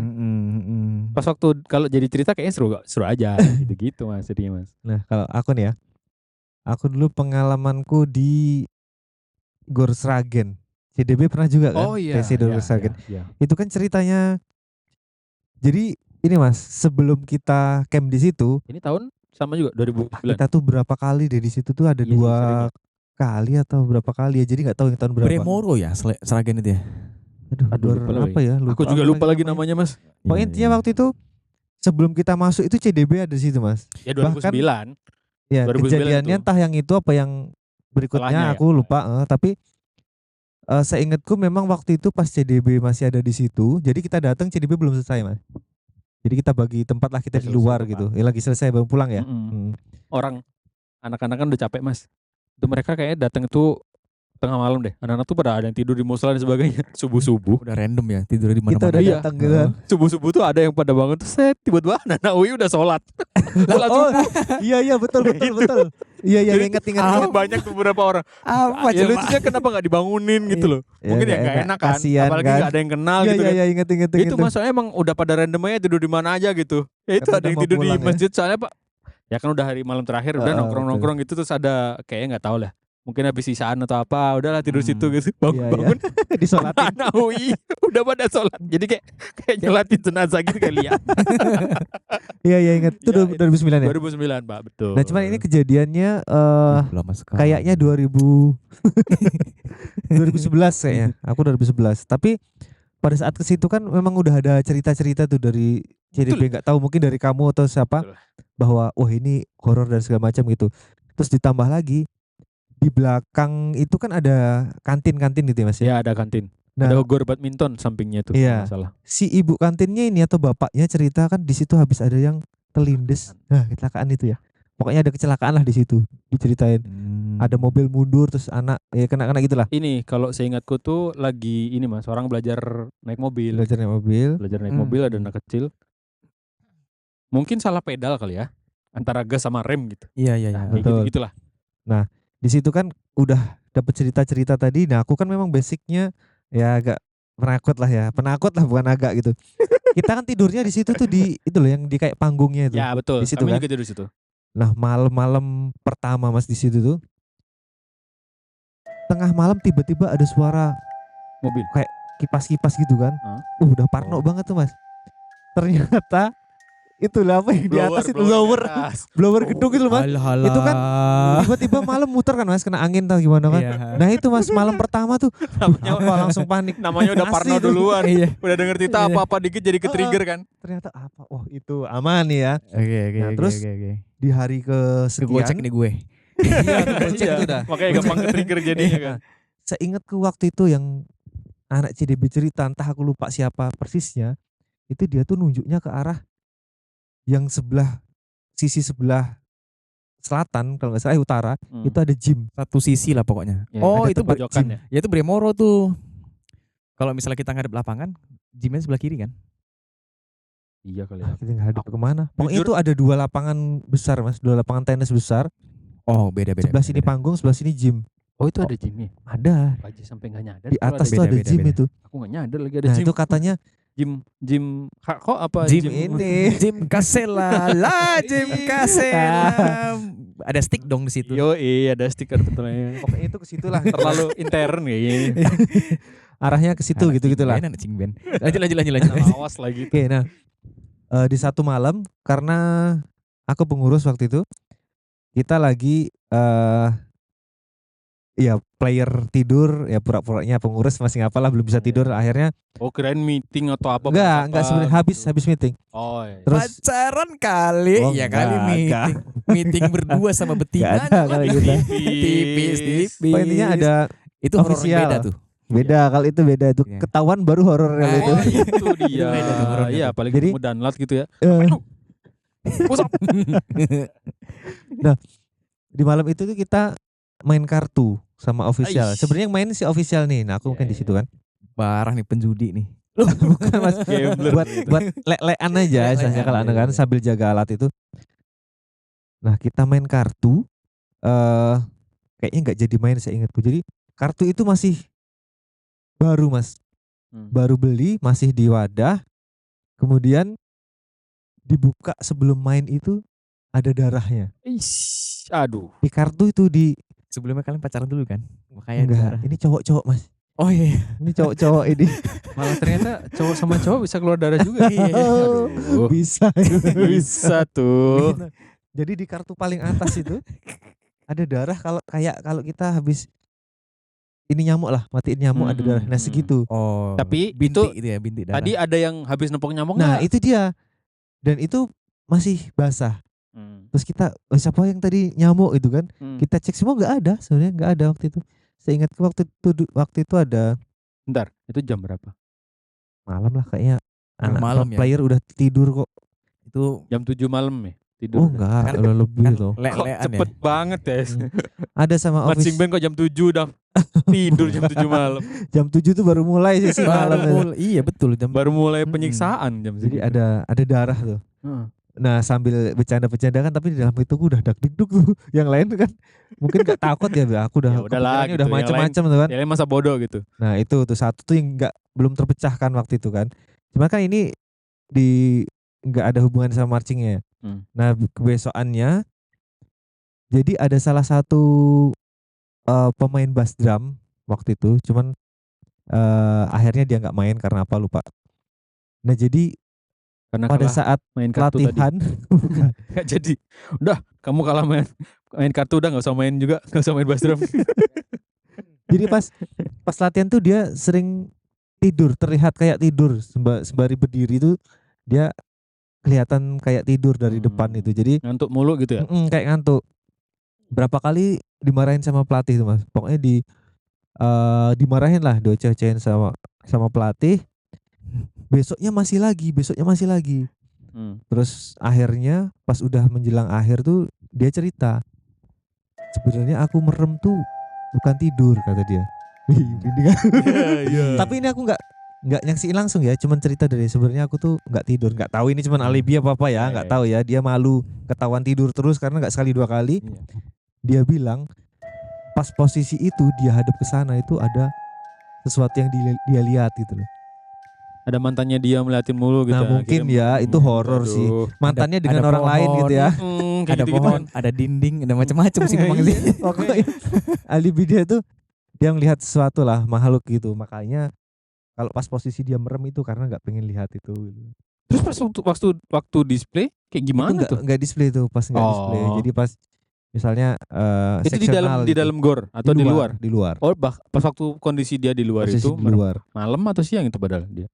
pas waktu kalau jadi cerita kayaknya seru aja gitu-gitu Mas jadinya Mas. Nah, kalau aku nih ya. Aku dulu pengalamanku di Gor Sragen. CDB pernah juga kan? TC Gor Sragen. Iya. Itu kan ceritanya. Jadi ini Mas, sebelum kita camp di situ, Ini tahun sama juga 2009. kita tuh berapa kali deh di situ tuh ada Iya sih, dua sering. kali atau berapa kali ya. Jadi nggak tahu yang tahun berapa. Bremoro ya Sragen itu ya. Aduh, lupa lagi. apa ya? Aku juga lupa lagi namanya Mas. Pokoknya intinya waktu itu sebelum kita masuk itu CDB ada di situ Mas. Ya 2009. Ya 2009 kejadiannya itu. entah yang itu apa yang berikutnya Setelahnya ya? aku lupa. Tapi seingatku memang waktu itu pas CDB masih ada di situ. Jadi kita datang CDB belum selesai Mas. Jadi kita bagi tempat lah kita Udah di selesai luar tempat. gitu. Ya lagi selesai baru pulang ya. Orang anak-anak kan udah capek Mas. Itu mereka kayaknya datang itu tengah malam deh. Anak-anak tuh pada ada yang tidur di musola dan sebagainya. Subuh-subuh. Udah random ya tidur di Kita mana-mana. udah Iya. datang gitu kan. Subuh-subuh tuh ada yang pada bangun tuh set tiba-tiba anak Ui udah sholat. Sholat Oh, subuh. iya betul. Iya Jadi, ingat. Banyak tuh beberapa orang. Apa Ya coba? lucunya kenapa gak dibangunin gitu loh. Mungkin ya gak enak kan. Kasian Apalagi kan. gak ada yang kenal Iya gitu kan. ingat. Itu masalahnya emang udah pada random aja tidur di mana aja gitu. Ya itu Karena ada yang udah mau tidur di pulang ya. masjid soalnya Pak. Ya kan udah hari malam terakhir udah nongkrong-nongkrong gitu terus ada kayaknya nggak tahu lah. Mungkin habis sisaan atau apa, udahlah tidur situ gitu. Bangun Disolatin. anak UI udah pada sholat. Jadi kayak nyolatin jenazah gitu kali ya. Iya ingat. Itu Iya, 2009 ya. 2009 Pak, betul. Nah cuman ini kejadiannya Lama sekali. kayaknya 2011 kayaknya. Aku 2011. Tapi pada saat ke situ kan memang udah ada cerita-cerita tuh dari CDB, nggak tahu mungkin dari kamu atau siapa, Betul. bahwa wah ini horor dan segala macam gitu. Terus ditambah lagi di belakang itu kan ada kantin-kantin gitu ya Mas ya. Ya ada kantin. Nah, Ada gor badminton sampingnya tuh. Iya. Kalau nggak salah. si ibu kantinnya ini atau bapaknya cerita kan di situ habis ada yang terlindes. Nah, kecelakaan itu ya. Pokoknya ada kecelakaan lah di situ. Diceritain. Ada mobil mundur terus anak kena gitulah. Ini kalau seingatku tuh lagi ini Mas, orang belajar naik mobil. Belajar naik mobil. Belajar naik mobil ada anak kecil. Mungkin salah pedal kali ya. Antara gas sama rem gitu. Iya. Kayak Betul. gitu-gitulah. Di situ kan udah dapat cerita-cerita tadi. Nah, aku kan memang basicnya ya agak penakut lah bukan agak gitu. Kita kan tidurnya di situ tuh di itu loh yang di kayak panggungnya itu. Ya betul. Di situ Kami kan. juga tidur di situ. Nah, malam-malam pertama Mas di situ tuh tengah malam tiba-tiba ada suara Mobil. kipas-kipas gitu kan. Udah parno banget tuh Mas. Ternyata itulah apa yang di atas itu blower gedung itu loh Mas. Itu kan tiba-tiba malam muter kan Mas, kena angin tau gimana kan. Iya. Nah itu Mas malam pertama tuh apa langsung panik. Namanya udah Asli parno tuh. duluan. Iya. Udah denger cerita Iya. apa-apa dikit jadi ke-trigger kan. Ternyata apa? Oh itu aman nih ya. Oke. Nah, terus di hari kesekian. Gocek nih gue. Iya, gocek Iya. tuh dah. Makanya gampang ke-trigger jadinya kan. Seingatku waktu itu yang anak CDB cerita, entah aku lupa siapa persisnya, itu dia tuh nunjuknya ke arah yang sisi sebelah selatan kalau nggak salah utara itu ada gym. Satu sisi lah pokoknya. Ya, Oh, ada itu tempat pojokan gym. ya. ya itu Bremoro tuh. Kalau misalnya kita ngadep lapangan, gymnya sebelah kiri kan? Iya kali ya. Kita ngadep kemana? Pokoknya Jujur- itu ada 2 lapangan besar mas, 2 lapangan tenis besar. Oh, beda-beda. Sebelah sini panggung, sebelah sini gym. Oh itu ada gymnya. Ada Aja sampai nggak nyadar. di kalau atas tuh ada beda-beda, gym beda. itu. Aku nggak nyadar lagi ada Nah gym. itu katanya Gym kok apa? Gym ini. Jim Kasela lah, Jim Kasela. Ada stick dong di situ. Yo ada stiker betulnya. Pokoknya itu ke situ lah. Terlalu intern kayaknya. Arahnya ke situ gitu-gitulah. Anak cingben. Lanjut. Awas lagi. Oke, nah di satu malam karena aku pengurus waktu itu, kita lagi ya player tidur, ya pura-puranya pengurus masih ngapalah belum bisa tidur, akhirnya Oh kirain meeting atau apa? enggak sebenarnya habis meeting. Oh iya. Terus Pacaran kali, Oh, ya kali enggak, meeting. Meeting berdua sama betina. Enggak ada kalau gitu. Tipis. Oh, intinya ada Itu horor official. beda tuh. beda kalau itu beda itu Iya. ketahuan baru horor kalau itu. Oh itu dia. Beda tuh horornya Iya tuh. apalagi Jadi- ketemu download gitu ya. Eh, Usap. di malam itu tuh kita main kartu sama official. Aish. Sebenarnya yang main si official nih. Nah, aku Iya, mungkin di iya. situ kan. Parah nih penjudi nih. Bukan Mas. Gambler buat gitu. buat lek-lekan aja Lek-lekan, istilahnya kalau iya, anu kan iya. sambil jaga alat itu. Nah, kita main kartu kayaknya nggak jadi main saya ingatku. Jadi kartu itu masih baru, Mas. Baru beli, masih di wadah. Kemudian dibuka sebelum main itu ada darahnya. Ish, aduh. Di kartu itu di Sebelumnya kalian pacaran dulu kan? Makanya enggak, darah. ini cowok-cowok, Mas. Oh iya. Ini cowok-cowok ini. Malah ternyata cowok sama cowok bisa keluar darah juga. Iya. Aduh. Bisa. Bisa tuh. Nah, jadi di kartu paling atas itu ada darah kalau kita habis ini nyamuk lah, matiin nyamuk ada darah. Nah, segitu. Oh. Tapi bintik itu ya, bintik darah. Tadi ada yang habis nempok nyamuk Nah, nggak? itu dia. Dan itu masih basah. Terus kita siapa yang tadi nyamuk itu kan? Kita cek semua nggak ada, sebenarnya nggak ada waktu itu. Saya ingat waktu itu ada Bentar, itu jam berapa? malam lah kayaknya. Anak malam ya? player udah tidur kok. Itu Jam 7 malam ya? Tidur. Oh enggak, Kan- udah lebih kan tuh. Kok lek-lekan ya. cepet banget ya? Ada sama Mat office. Singben kok jam 7 udah tidur jam 7 malam. Jam 7 tuh baru mulai sih malam. Iya betul jam. Baru mulai Mm-mm. penyiksaan jam Jadi segitu. ada darah tuh. Heeh. Nah sambil bercanda-bercanda kan, tapi di dalam itu udah dak-dikduk tuh. Yang lain tuh kan mungkin gak takut ya, aku udah Ya udahlah kepikirannya gitu, udah yang macam-macam tuh kan. Ya masa bodoh gitu. Nah itu tuh satu tuh yang belum terpecahkan waktu itu kan. Cuma kan ini nggak ada hubungan sama marchingnya. Nah kebesokannya jadi ada salah satu pemain bass drum waktu itu, cuman akhirnya dia nggak main karena apa lupa. Nah jadi Karena pada kalah saat main kartu tadi. latihan bukan. Nggak jadi. Udah, kamu kalah main kartu udah nggak usah main juga, nggak usah main bass drum. Jadi pas latihan tuh dia sering tidur, terlihat kayak tidur sembari berdiri tuh dia kelihatan kayak tidur dari depan itu. Jadi Ngantuk mulu gitu ya. kayak ngantuk. Berapa kali dimarahin sama pelatih tuh Mas. Pokoknya dimarahin lah, dioceh-ocehin sama pelatih. Besoknya masih lagi. Terus akhirnya pas udah menjelang akhir tuh dia cerita, sebenarnya aku merem tuh bukan tidur kata dia. Tapi ini aku nggak nyaksiin langsung ya, cuman cerita dari sebenarnya aku tuh nggak tidur, nggak tahu ini cuman alibi apa ya, nggak tahu ya. Dia malu ketahuan tidur terus karena nggak sekali dua kali. Iya. Dia bilang pas posisi itu dia hadap ke sana itu ada sesuatu yang dia lihat gitu loh. Ada mantannya dia meliatin mulu gitu. Nah mungkin ya itu horor sih. Mantannya dengan ada orang lain pohon. gitu ya. Ada pohon, ada dinding, ada macam-macam sih memang sih. Pokoknya alibi dia tuh dia melihat sesuatu lah, makhluk gitu. Makanya kalau pas posisi dia merem itu karena nggak pengen lihat itu. Terus pas waktu display kayak gimana Itu tuh? nggak display tuh, pas nggak display. Oh. Jadi pas misalnya Itu di seksional dalam gitu. dalam gor atau di luar? Di luar. Oh, pas waktu kondisi dia di luar Posisi itu di luar. malam atau siang itu padahal dia.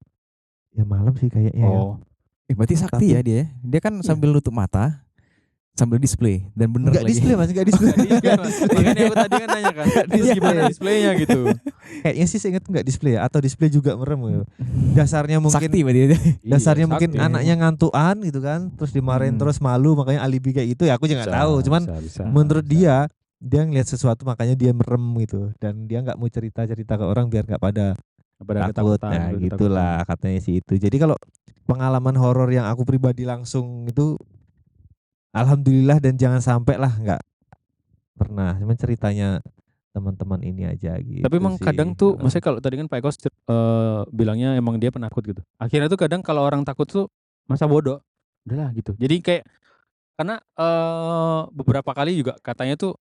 Ya malam sih kayaknya. Ya. Oh. Berarti sakti Tapi- ya dia. Dia kan sambil nutup mata. sambil display dan bener Enggak lagi. display Mas, enggak display. Makanya aku tadi kan nanya kan, terus gimana displaynya gitu. Kayaknya sih seingat enggak display ya, atau display juga merem ya. Dasarnya mungkin Sakti berarti. dasarnya Iya, mungkin sakti. anaknya ngantuan gitu kan, terus dimarahin terus malu makanya alibi kayak gitu ya, aku juga nggak tahu. Cuman menurut dia ngelihat sesuatu makanya dia merem gitu, dan dia nggak mau cerita-cerita ke orang biar nggak pada takut. Nah gitulah katanya sih itu. Jadi kalau pengalaman horor yang aku pribadi langsung itu alhamdulillah, dan jangan sampai lah nggak pernah. Cuman ceritanya teman-teman ini aja gitu. Tapi emang sih. kadang tuh, maksudnya kalau tadi kan Pak Eko bilangnya emang dia penakut gitu. Akhirnya tuh kadang kalau orang takut tuh masa bodoh, udahlah gitu. Jadi kayak karena beberapa kali juga katanya tuh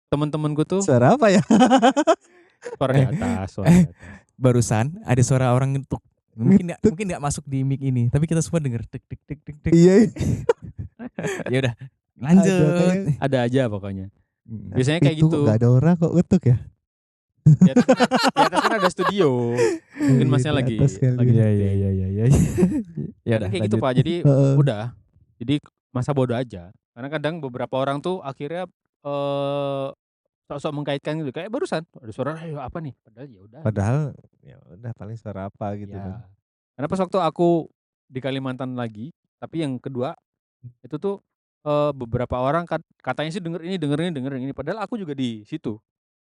teman-temanku tuh Suara apa ya? suara di atas, suara di atas. Barusan ada suara orang ngetuk. Mungkin nggak masuk di mic ini, tapi kita semua denger tik tik tik tik tik. Iya. Ya udah, lanjut. Ada aja pokoknya. Biasanya kayak Itu gitu. nggak ada orang kok ngetuk ya? Di atas kan ada studio. Mungkin masnya Di lagi atas kali. Iya. Ya Kadang udah, kayak gitu lanjut. Pak. Jadi Heeh. udah. Jadi masa bodoh aja. Karena kadang beberapa orang tuh akhirnya sok-sok mengkaitkan gitu. Kayak barusan ada suara ayo apa nih? Padahal ya udah. Padahal ya udah paling suara apa gitu Ya. kan. Karena pas waktu aku di Kalimantan lagi, tapi yang kedua itu tuh beberapa orang katanya sih denger ini, padahal aku juga di situ.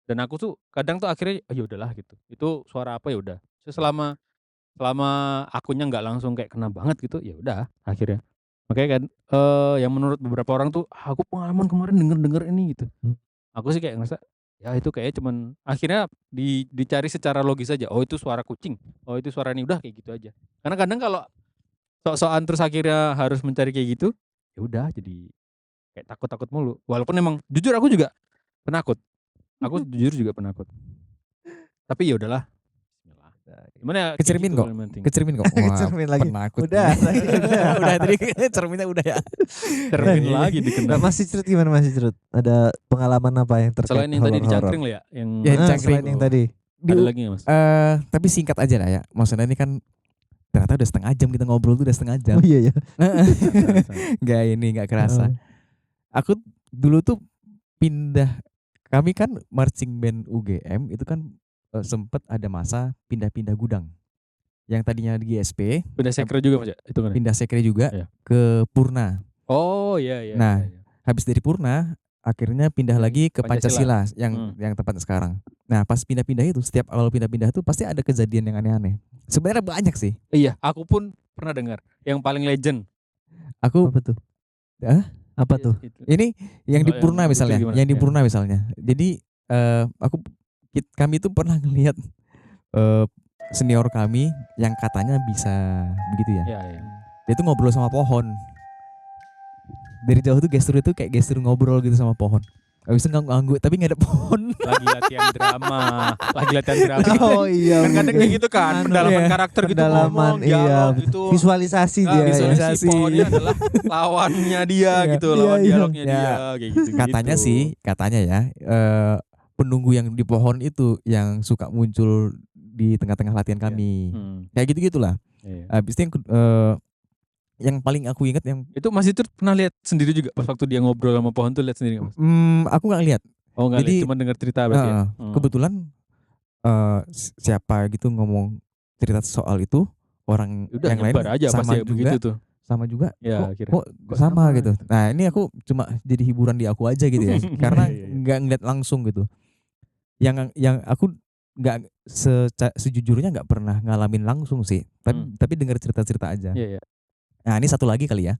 Dan aku tuh kadang tuh akhirnya ya udahlah gitu. Itu suara apa ya udah. Selama akunya nggak langsung kayak kena banget gitu, ya udah akhirnya. Makanya kan yang menurut beberapa orang tuh aku pengalaman kemarin denger ini gitu. Aku sih kayak ngerasa ya itu kayaknya cuman akhirnya dicari secara logis aja. Oh itu suara kucing. Oh itu suara ini, udah kayak gitu aja. Karena kadang kalau sok-sokan terus akhirnya harus mencari kayak gitu, ya udah jadi kayak takut-takut mulu. Walaupun emang jujur aku juga penakut. Aku jujur juga penakut. Tapi ya udahlah. Gimana ya? kayak Kecermin gitu kok. kalau yang penting. Kecermin kok. Wah, Kecermin lagi. penakut. Udah, udah tadi cerminnya udah ya. Cermin lagi Nah, dikenal. Masih Cerut gimana Masih Cerut? Ada pengalaman apa yang terkait Selain yang tadi di horor-horor? cangkring lah ya, yang Ya, Ah, cangkring. selain yang tadi. ada lagi nggak Mas? Tapi singkat aja lah ya. Maksudnya ini kan ternyata udah setengah jam kita ngobrol tuh udah setengah jam. Oh iya ya. Nggak kerasa. Aku dulu tuh pindah, kami kan marching band UGM itu kan sempet ada masa pindah-pindah gudang. Yang tadinya di GSP, Pindah sekre juga Mas ya? Itu kan. pindah sekre juga Iya. ke Purna. Oh iya iya. Nah, iya. Habis dari Purna, akhirnya pindah lagi ke Pancasila. Pancasila yang tempatnya sekarang. Nah, pas pindah-pindah itu, setiap awal pindah-pindah tuh pasti ada kejadian yang aneh-aneh. Sebenarnya banyak sih. Iya, aku pun pernah dengar yang paling legend. Aku Apa tuh? Hah? Apa tuh? ini yang di Kalau Purna yang misalnya, lucu gimana? yang di Iya. Purna misalnya. Jadi kami tuh pernah ngelihat senior kami yang katanya bisa begitu ya. Iya iya. Dia tuh ngobrol sama pohon. Dari jauh tuh gestur itu kayak gestur ngobrol gitu sama pohon. Habis itu ganggu, tapi nggak ada pohon. Lagi latihan drama, lagi latihan drama. Oh iya. Kan kadang kayak gitu kan, Anu, pendalaman iya. karakter gitu, Pendalaman, ngomong, iya. dialog gitu. Visualisasi Nah, dia. ya. visualisasi pohonnya adalah lawannya dia Iya. gitu, Iya, lawan iya. dialognya Ya. dia kayak gitu. Katanya sih, katanya ya, penunggu yang di pohon itu yang suka muncul di tengah-tengah latihan kami. Kayak gitu-gitulah. Iya. Habis itu yang paling aku ingat yang Itu Mas itu pernah lihat sendiri juga pas waktu dia ngobrol sama pohon tuh lihat sendiri nggak Mas? aku nggak lihat. Oh enggak Jadi, lihat, cuma dengar cerita berarti ya. Kebetulan siapa gitu ngomong cerita soal itu, orang Udah yang lain nyebar aja sama pasti ya juga, begitu tuh. sama juga. Ya, kok, akhirnya. kok sama gitu. Nah ini aku cuma jadi hiburan di aku aja gitu ya, karena Iya, iya. nggak ngeliat langsung gitu. Yang aku nggak sejujurnya nggak pernah ngalamin langsung sih, tapi dengar cerita-cerita aja. Iya iya. Nah ini satu lagi kali ya.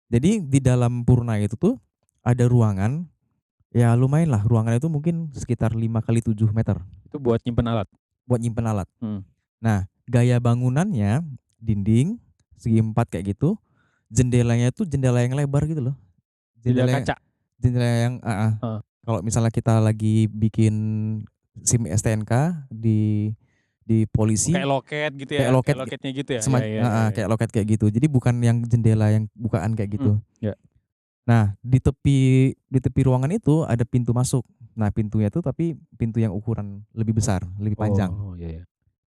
Jadi di dalam Purna itu tuh ada ruangan, ya lumayan lah, ruangan itu mungkin sekitar 5x7 meter Itu buat nyimpen alat. buat nyimpen alat. Hmm. Nah gaya bangunannya dinding segi 4 kayak gitu, jendelanya tuh jendela yang lebar gitu loh. Jendela yang- kaca. Jendela yang kalau misalnya kita lagi bikin SIM STNK di polisi, Kayak loket gitu ya. Kayak loket, loketnya gitu ya. kayak loket kayak gitu. Jadi bukan yang jendela yang bukaan kayak gitu. Ya. Nah, di tepi ruangan itu ada pintu masuk. Nah, pintunya itu tapi pintu yang ukuran lebih besar, lebih panjang. Oh iya iya.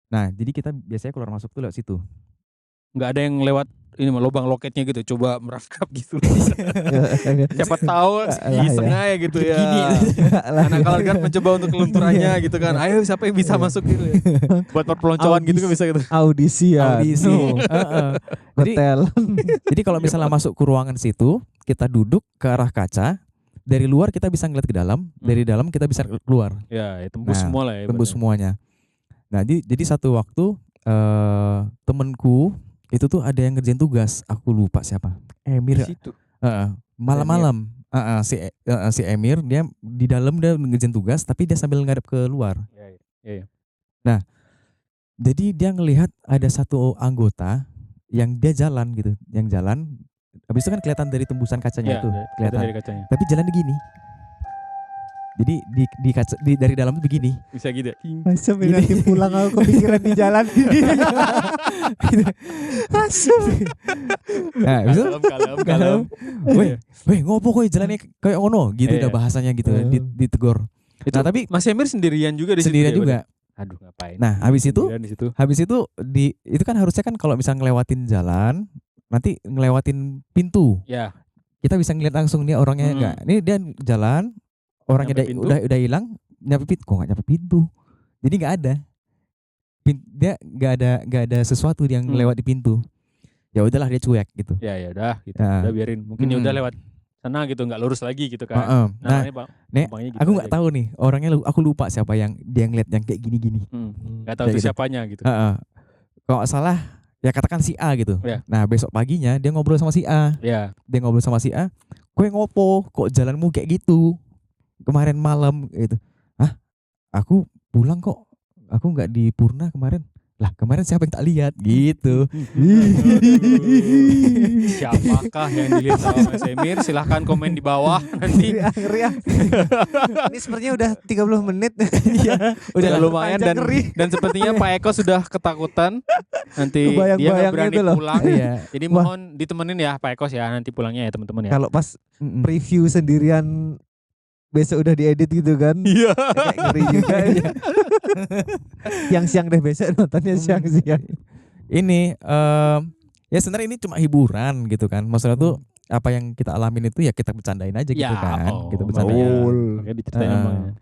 Nah, jadi kita biasanya keluar masuk tuh lewat situ. Nggak ada yang lewat ini mah lubang loketnya gitu, coba merangkap gitu. Siapa tahu iseng aja gitu ya. Anak kan mencoba untuk kelunturannya gitu kan. Ayo siapa yang bisa masuk gitu ya. Buat perpeloncoan gitu kan bisa gitu. Audisi ya. Audisi. Hotel. Jadi kalau misalnya masuk ke ruangan situ, kita duduk ke arah kaca, dari luar kita bisa ngeliat ke dalam, dari dalam kita bisa keluar. Ya, tembus Nah, semua lah ya. Tembus semuanya. Nah, jadi satu waktu temenku itu tuh ada yang ngerjain tugas, aku lupa siapa. Emir. Situ. Malam-malam. Si Emir dia di dalam dia ngerjain tugas, tapi dia sambil ngadep ke luar. Iya. Nah, jadi dia ngelihat ada satu anggota yang dia jalan gitu, yang jalan. Habis itu kan kelihatan dari tembusan kacanya itu, kelihatan. dari kacanya. Tapi jalan begini. Jadi di kaca dari dalam tuh begini. Bisa gitu. Masa nanti pulang aku kepikiran di jalan. Nah, itu Kalem. weh ngopo kowe jalannya kayak ngono gitu udah bahasanya gitu ditegur. Itu, nah, tapi Mas Emir sendirian juga di situ. Sendirian juga. Aduh, ngapain? Nah, habis itu di situ. itu kan harusnya kan kalau misalnya ngelewatin jalan, nanti ngelewatin pintu. Ya. Kita bisa ngeliat langsung nih orangnya enggak. Ini dia jalan, orangnya udah hilang, nyampe pintu. Kok enggak nyampe pintu? Jadi enggak ada. Dia enggak ada sesuatu yang lewat di pintu. Ya udahlah dia cuek gitu. Ya udah gitu. Udah biarin. Mungkin ya udah lewat sana gitu, enggak lurus lagi gitu kan. Nah, gitu aku enggak tahu nih orangnya, aku lupa siapa yang dia ngeliat yang kayak gini-gini. Enggak tahu itu gitu. siapanya gitu. Kalau nggak salah ya katakan si A gitu. Ya. Nah, besok paginya dia ngobrol sama si A. Ya. Dia ngobrol sama si A, "Kowe ngopo? Kok jalanmu kayak gitu? Kemarin malam gitu." "Hah? Aku pulang kok. Aku enggak di Purna kemarin." "Lah, kemarin siapa yang tak lihat?" gitu. Siapakah yang dilihat sama Mas Emir? Silahkan komen di bawah nanti. Ngeri. Ini sepertinya udah 30 menit. Udah lumayan dan sepertinya Pak Eko sudah ketakutan. Nanti dia nggak berani pulang. Jadi mohon ditemenin ya Pak Eko ya, nanti pulangnya ya teman-teman ya. Kalau pas preview sendirian besok udah diedit gitu kan. Iya. Kayak ngeri juga. Yang siang deh, besok nontonnya siang-siang. Ini ya sebenarnya ini cuma hiburan gitu kan. Maksudnya tuh apa yang kita alamin itu ya kita bercandain aja gitu kan. Kita bercandain. Makanya diceritain emangnya.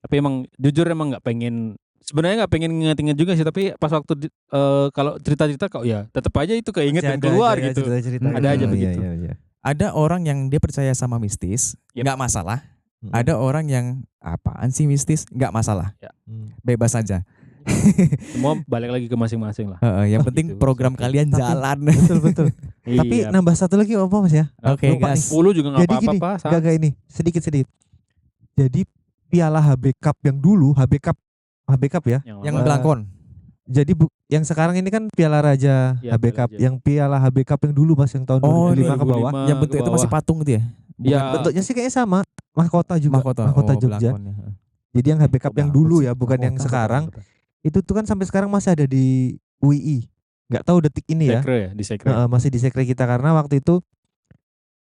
Tapi emang jujur emang nggak pengen, sebenarnya nggak pengen nginget-inget juga sih, tapi pas waktu kalau cerita-cerita kok ya tetap aja itu keinget dan keluar gitu. Ada aja begitu. Iya. Ada orang yang dia percaya sama mistis, nggak masalah. Ada orang yang apaan sih mistis, nggak masalah, bebas aja. Semua balik lagi ke masing-masing lah. Yang penting gitu. program kalian jalan. Betul. Tapi nambah satu lagi apa Mas ya? Oke, gas. 10 juga nggak Jadi apa-apa. Gak ini sedikit. Jadi piala HB Cup yang dulu, HB Cup ya, yang belangkon. Jadi yang sekarang ini kan Piala Raja HB Cup, yang Piala HB Cup yang dulu Mas, yang tahun 2005 ke bawah. Yang bentuk itu masih patung gitu ya? Ya, bentuknya sih kayaknya sama, mahkota juga. Mahkota Jogja. Jadi yang HB Cup yang dulu ya, bukan yang sekarang. Itu tuh kan sampai sekarang masih ada di UI. Nggak tahu detik ini ya. Di sekre. Masih di sekre kita, karena waktu itu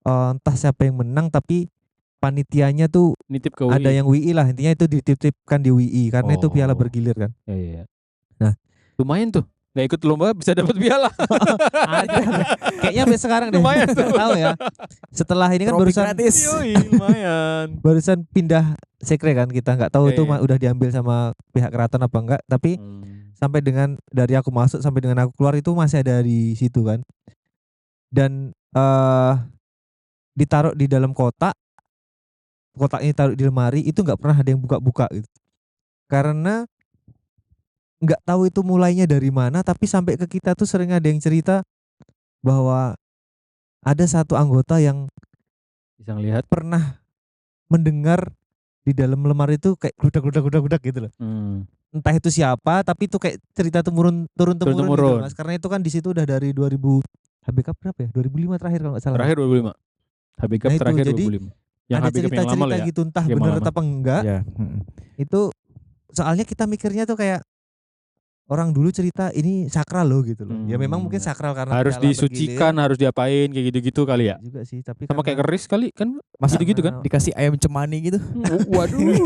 entah siapa yang menang, tapi panitianya tuh nitip ke UI. Ada yang UI lah, intinya itu dititipkan di UI karena itu piala bergilir kan. Iya. Nah, lumayan tuh. Nggak ikut lomba bisa dapat piala. Ada. Kayaknya sampai sekarang deh. Lumayan tuh. Tahu ya. Setelah ini kan lumayan. Barusan pindah sekre kan, kita nggak tahu itu udah diambil sama pihak keraton apa enggak, tapi sampai dengan dari aku masuk sampai dengan aku keluar itu masih ada di situ kan. Dan ditaruh di dalam kotak ini taruh di lemari, itu nggak pernah ada yang buka-buka gitu. Karena nggak tahu itu mulainya dari mana, tapi sampai ke kita tuh sering ada yang cerita bahwa ada satu anggota yang bisa ngelihat, pernah mendengar di dalam lemari itu kayak gludak gitu loh. Entah itu siapa, tapi itu kayak cerita turun temurun gitu, Mas. Karena itu kan di situ udah dari 2000 HB Cup berapa ya? 2005 terakhir kalau nggak salah. Terakhir 2005. HB Cup Nah, terakhir jadi 2005. Yang ada cerita-cerita gitu, entah benar apa enggak. Ya. Itu soalnya kita mikirnya tuh kayak orang dulu cerita ini sakral loh gitu loh. Ya memang mungkin sakral karena harus disucikan, harus diapain kayak gitu-gitu kali ya. Juga sih, tapi sama kayak keris kali kan gitu-gitu kan. Dikasih ayam cemani gitu. Waduh.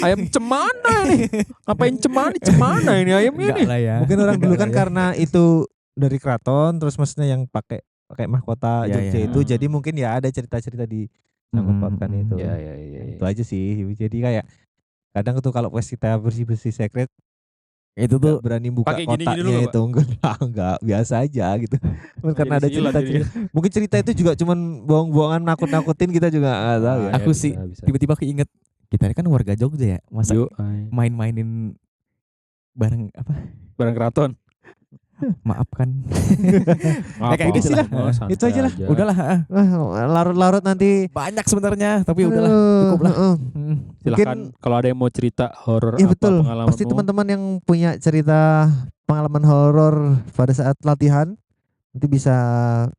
Ayam cemana nih? Ngapain cemani? Cemana ini ayamnya nih? Ya. Mungkin orang dulu kan karena itu dari keraton, terus maksudnya yang pakai mahkota Iya, Jogja iya. itu, jadi mungkin ya ada cerita-cerita di sangkut pautkan itu. Ya. Itu aja sih. Jadi kayak kadang tuh kalau pas kita bersih-bersih secret Itu nggak tuh berani buka Pakai gini-gini dulu kotaknya nggak, itu enggak biasa aja gitu. Karena ada Jadi silat cerita, jadinya. mungkin cerita itu juga cuman bohong-bohongan nakut-nakutin, kita juga nggak tahu ya. Aku sih tiba-tiba keinget kita ini kan warga Jogja ya, masa main-mainin bareng apa? barang keraton. Maafkan. Nggak kayak gitu apa-apa, lah. santai Itu aja lah. aja. Udahlah, Larut-larut nanti banyak sebenarnya, tapi udahlah, cukup lah. Silahkan kalau ada yang mau cerita horor Iya apa betul. pengalamanmu. Pasti teman-teman yang punya cerita pengalaman horor pada saat latihan nanti bisa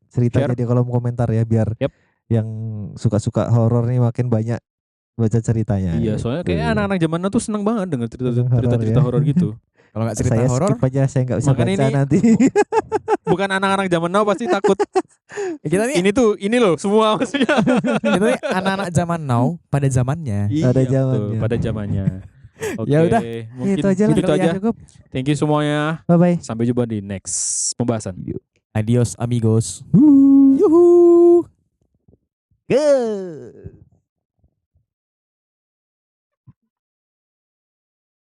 cerita Share. di kolom komentar ya, biar Yep. yang suka-suka horor nih makin banyak baca ceritanya. Iya, soalnya Gitu. kayak anak-anak zaman now tuh seneng banget denger Seneng horor cerita-cerita ya. horor gitu. Kalau nggak cerita Saya horor, skip aja, saya nggak bisa Makanya baca ini- nanti. Bukan anak-anak zaman now pasti takut. kita nih Ini loh semua maksudnya. kita nih anak-anak zaman now pada zamannya. Pada Iya, zamannya. betul, pada zamannya. Oke, Ya udah, mungkin Itu aja lah. gitu aja. Cukup. Thank you semuanya. Bye bye. Sampai jumpa di next pembahasan. Adios amigos. Yuhu. Yuhu. Good.